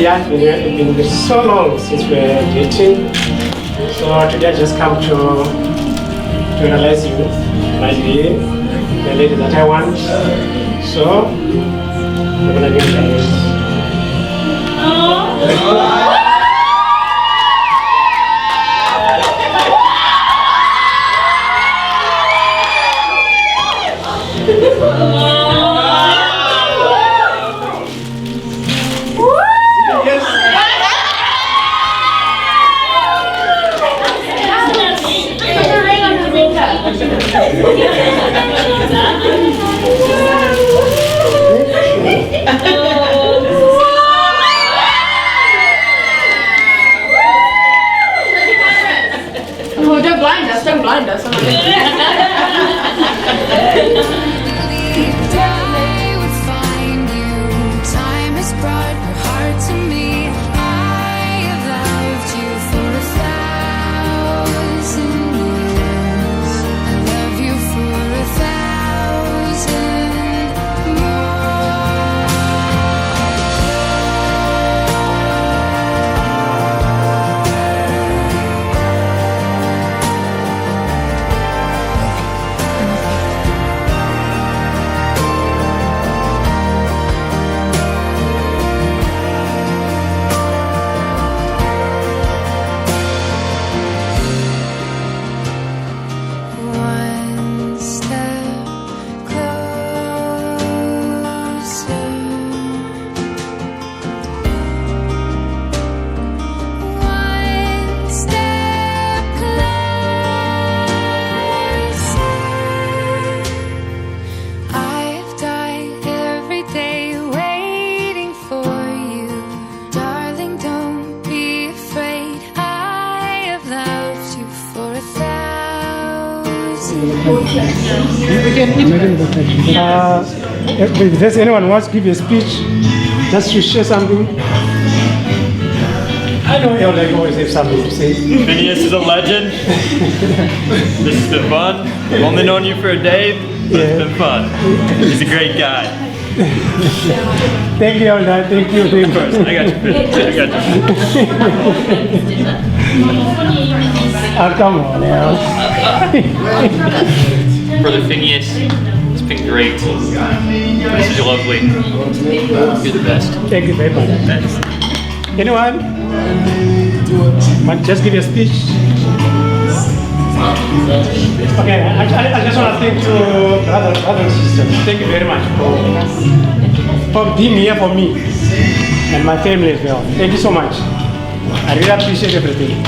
Yeah, it's been so long since we were dating. So today I just come to realize you might be the lady that I want. So we're gonna get married. Oh, don't blind us, don't blind us. If there's anyone who wants to give you a speech, just to share something. I know you like always have something to say. Phineas is a legend. This has been fun. I've only known you for a day, but it's been fun. He's a great guy. Thank you, Alda. Thank you. Of course, I got you. I got you. Oh, come on now. Brother Phineas, it's been great. This is lovely. You're the best. Thank you very much. Thanks. Anyone? Just give you a speech. Okay, I just want to thank you, brothers and sisters. Thank you very much for being here for me and my family as well. Thank you so much. I really appreciate everything.